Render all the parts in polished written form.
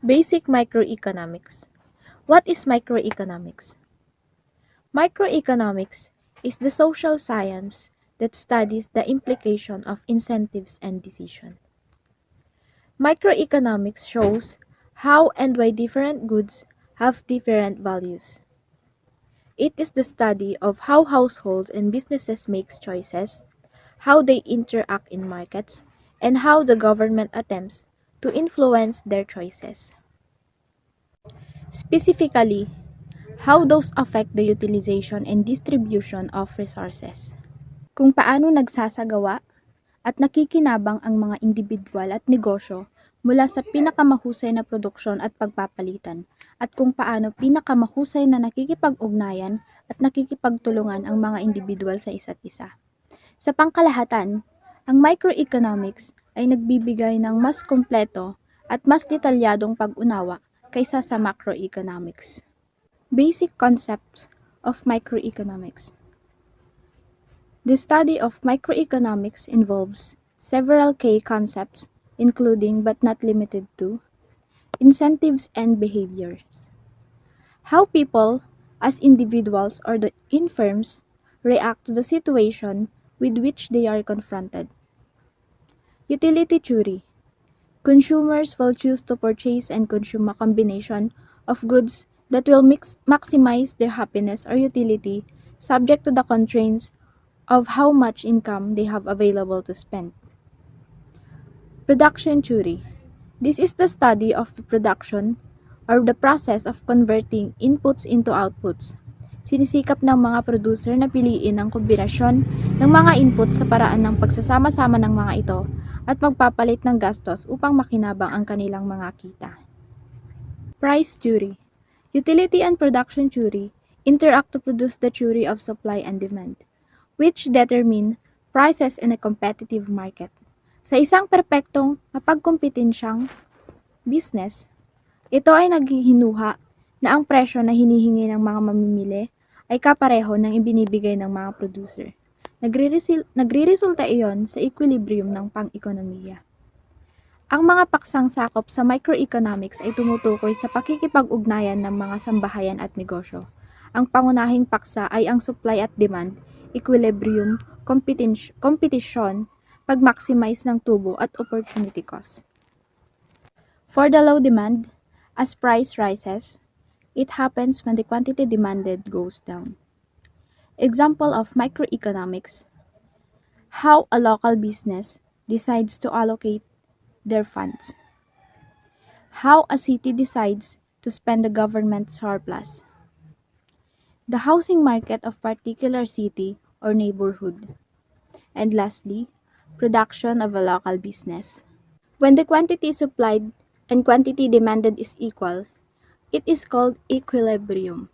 Basic microeconomics. What is microeconomics? Microeconomics is the social science that studies the implication of incentives and decision. Microeconomics shows how and why different goods have different values. It is the study of how households and businesses make choices, how they interact in markets, and how the government attempts to influence their choices. Specifically, how those affect the utilization and distribution of resources. Kung paano nagsasagawa at nakikinabang ang mga individual at negosyo mula sa pinakamahusay na produksyon at pagpapalitan, at kung paano pinakamahusay na nakikipag-ugnayan at nakikipagtulungan ang mga individual sa isa't isa. Sa pangkalahatan, ang microeconomics ay nagbibigay ng mas kumpleto at mas detalyadong pag-unawa kaysa sa macroeconomics. Basic concepts of microeconomics. The study of microeconomics involves several key concepts, including but not limited to incentives and behaviors. How people, as individuals or in firms, react to the situation with which they are confronted. Utility theory. Consumers will choose to purchase and consume a combination of goods that will maximize their happiness or utility, subject to the constraints of how much income they have available to spend. Production theory. This is the study of the production or the process of converting inputs into outputs. Sinisikap ng mga producer na piliin ang kombinasyon ng mga input sa paraan ng pagsasama-sama ng mga ito at magpapalit ng gastos upang makinabang ang kanilang mga kita. Price theory. Utility and production theory interact to produce the theory of supply and demand, which determine prices in a competitive market. Sa isang perpektong mapagkompetensyang business, ito ay naghihinuha na ang presyo na hinihingi ng mga mamimili ay kapareho ng ibinibigay ng mga producer. Nagre-resulta iyon sa equilibrium ng pang-ekonomiya. Ang mga paksang sakop sa microeconomics ay tumutukoy sa pakikipag-ugnayan ng mga sambahayan at negosyo. Ang pangunahing paksa ay ang supply at demand, equilibrium, competition, pag-maximize ng tubo at opportunity cost. For the low demand, as price rises, it happens when the quantity demanded goes down. Example of microeconomics: how a local business decides to allocate their funds. How a city decides to spend the government surplus. The housing market of particular city or neighborhood. And lastly, production of a local business. When the quantity supplied and quantity demanded is equal, it is called equilibrium.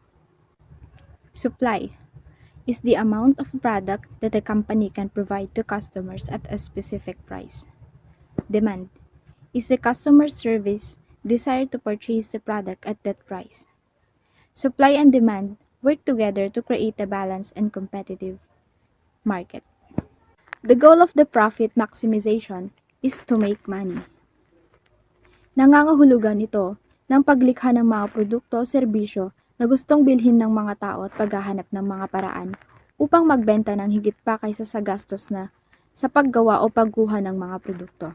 Supply is the amount of product that a company can provide to customers at a specific price. Demand is the customer's service desire to purchase the product at that price. Supply and demand work together to create a balanced and competitive market. The goal of the profit maximization is to make money. Nangangahulugan ito ng paglikha ng mga produkto o serbisyo na gustong bilhin ng mga tao at paghahanap ng mga paraan upang magbenta ng higit pa kaysa sa gastos na sa paggawa o pagkuha ng mga produkto.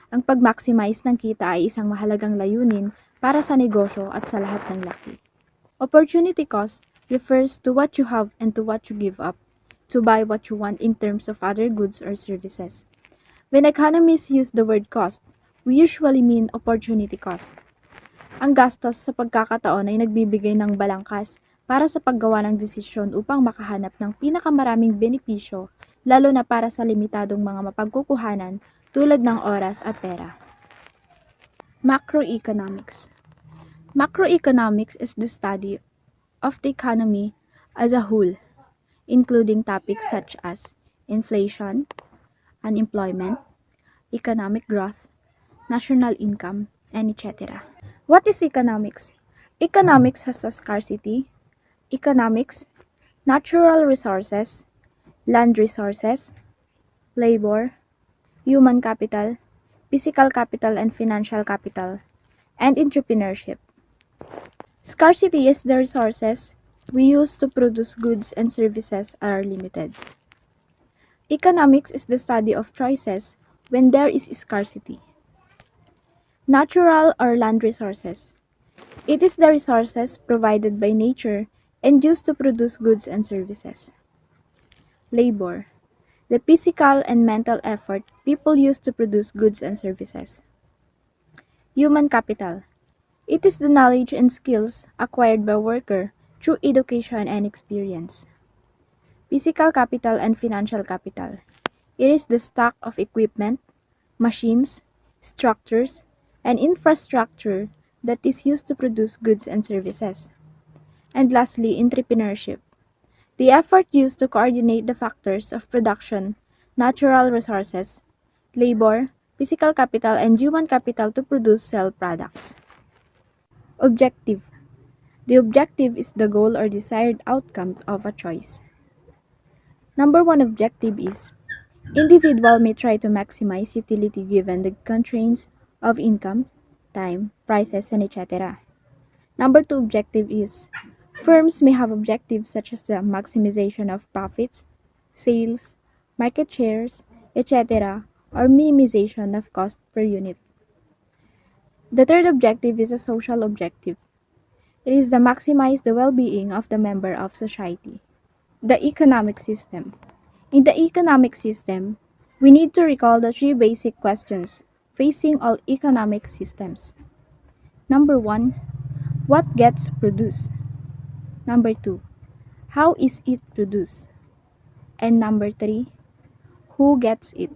Ang pag-maximize ng kita ay isang mahalagang layunin para sa negosyo at sa lahat ng laki. Opportunity cost refers to what you have and to what you give up to buy what you want in terms of other goods or services. When economists use the word cost, we usually mean opportunity cost. Ang gastos sa pagkakataon ay nagbibigay ng balangkas para sa paggawa ng desisyon upang makahanap ng pinakamaraming benepisyo, lalo na para sa limitadong mga mapagkukuhanan tulad ng oras at pera. Macroeconomics. Macroeconomics is the study of the economy as a whole, including topics such as inflation, unemployment, economic growth, national income, and etc. What is economics? Economics has a scarcity, economics, natural resources, land resources, labor, human capital, physical capital and financial capital, and entrepreneurship. Scarcity is the resources we use to produce goods and services are limited. Economics is the study of choices when there is scarcity. Natural or land resources. It is the resources provided by nature and used to produce goods and services. Labor. The physical and mental effort people use to produce goods and services. Human capital. It is the knowledge and skills acquired by worker through education and experience. Physical capital and financial capital. It is the stock of equipment, machines, structures, and infrastructure that is used to produce goods and services. And lastly, entrepreneurship. The effort used to coordinate the factors of production, natural resources, labor, physical capital, and human capital to produce sell products. Objective. The objective is the goal or desired outcome of a choice. Number one objective is individual may try to maximize utility given the constraints of income, time, prices, and etc. Number two objective is firms may have objectives such as the maximization of profits, sales, market shares, etc., or minimization of cost per unit. The third objective is a social objective. It is to maximize the well-being of the member of society. The economic system. In the economic system, we need to recall the three basic questions facing all economic systems. Number one, what gets produced? Number two, how is it produced? And number three, who gets it?